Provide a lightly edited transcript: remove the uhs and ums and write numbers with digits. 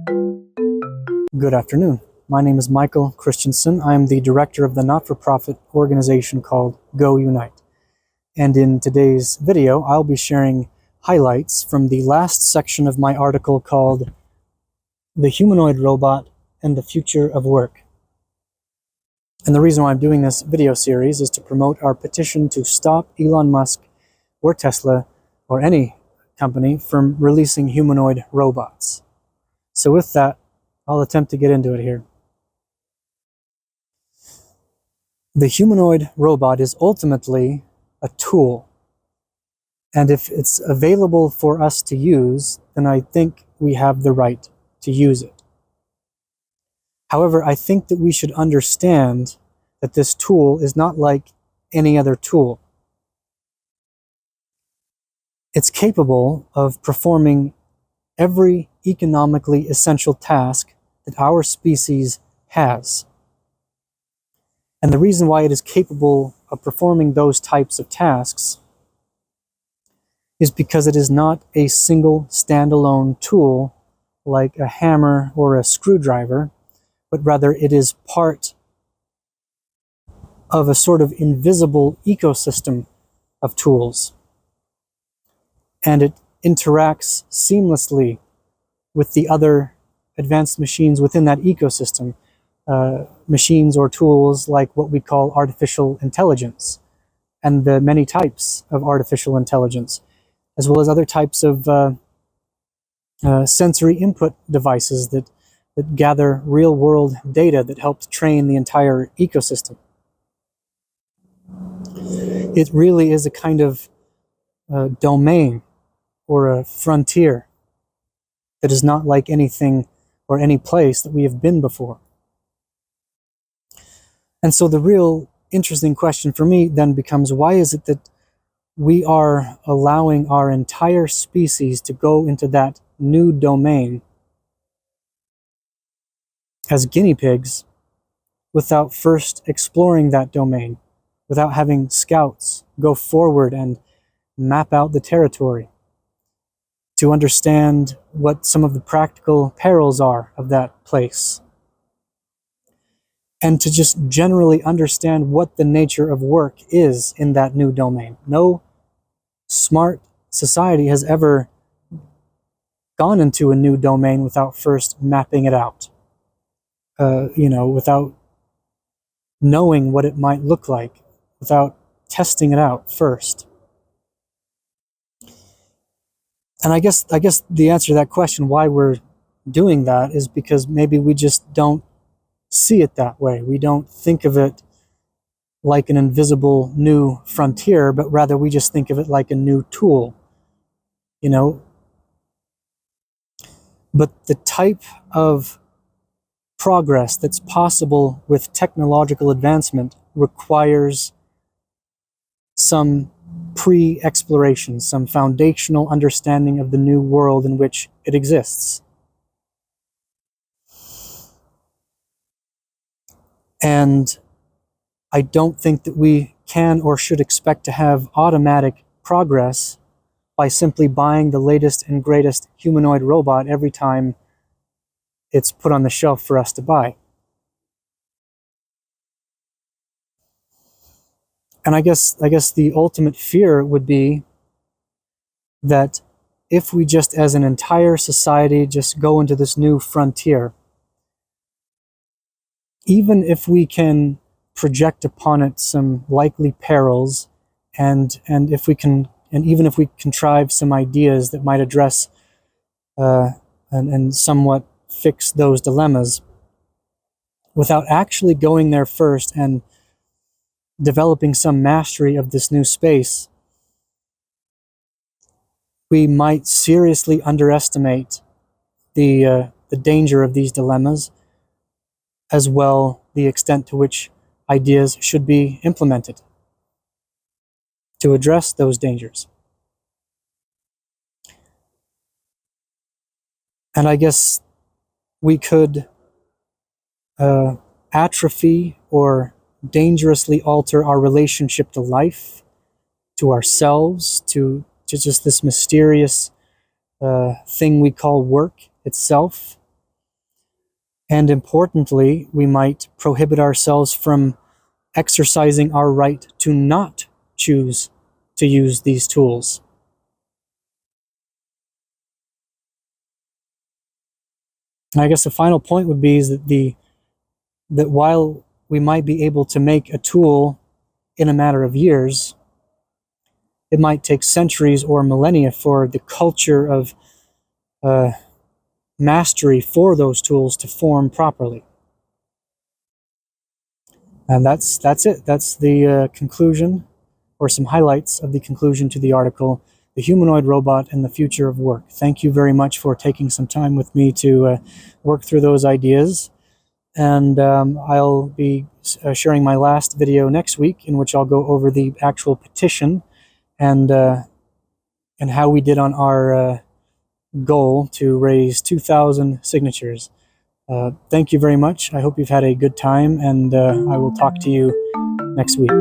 Good afternoon. My name is Michael Christensen. I am the director of the not-for-profit organization called Go Unite. And in today's video, I'll be sharing highlights from the last section of my article called The Humanoid Robot and the Future of Work. And the reason why I'm doing this video series is to promote our petition to stop Elon Musk or Tesla or any company from releasing humanoid robots. So with that, I'll attempt to get into it here. The humanoid robot is ultimately a tool. And if it's available for us to use, then I think we have the right to use it. However, I think that we should understand that this tool is not like any other tool. It's capable of performing every economically essential task that our species has. And the reason why it is capable of performing those types of tasks is because it is not a single standalone tool like a hammer or a screwdriver, but rather it is part of a sort of invisible ecosystem of tools. And it interacts seamlessly with the other advanced machines within that ecosystem, machines or tools like what we call artificial intelligence, and the many types of artificial intelligence, as well as other types of sensory input devices that gather real-world data that help train the entire ecosystem. It really is a kind of domain or a frontier that is not like anything or any place that we have been before. And so the real interesting question for me then becomes, why is it that we are allowing our entire species to go into that new domain as guinea pigs without first exploring that domain, without having scouts go forward and map out the territory to understand what some of the practical perils are of that place, and to just generally understand what the nature of work is in that new domain. No smart society has ever gone into a new domain without first mapping it out, without knowing what it might look like, without testing it out first. And I guess the answer to that question, why we're doing that, is because maybe we just don't see it that way. We don't think of it like an invisible new frontier, but rather we just think of it like a new tool, But the type of progress that's possible with technological advancement requires some pre-exploration, some foundational understanding of the new world in which it exists. And I don't think that we can or should expect to have automatic progress by simply buying the latest and greatest humanoid robot every time it's put on the shelf for us to buy. And I guess the ultimate fear would be that if we just as an entire society just go into this new frontier, even if we can project upon it some likely perils, and even if we contrive some ideas that might address and somewhat fix those dilemmas, without actually going there first and developing some mastery of this new space, we might seriously underestimate the danger of these dilemmas, as well the extent to which ideas should be implemented to address those dangers. And I guess we could atrophy or dangerously alter our relationship to life, to ourselves, to just this mysterious thing we call work itself, And importantly, we might prohibit ourselves from exercising our right to not choose to use these tools. I guess the final point would be is that while we might be able to make a tool in a matter of years, it might take centuries or millennia for the culture of mastery for those tools to form properly. And that's it. That's the conclusion, or some highlights of the conclusion to the article, The Humanoid Robot and the Future of Work. Thank you very much for taking some time with me to work through those ideas. And I'll be sharing my last video next week, in which I'll go over the actual petition and how we did on our goal to raise 2,000 signatures. Thank you very much. I hope you've had a good time, and I will talk to you next week.